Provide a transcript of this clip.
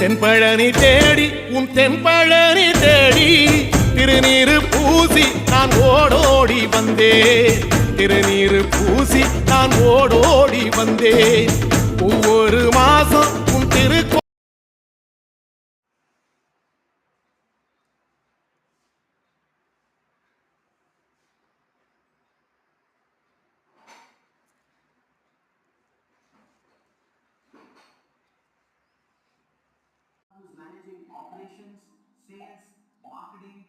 தென்பழனி தேடி உன் தென்பழனி தேடி திருநீரு பூசி நான் ஓடோடி வந்தேன். திருநீரு பூசி நான் ஓடோடி வந்தேன். ஒவ்வொரு மாசம் உன் திருக்கோ managing operations, sales, marketing,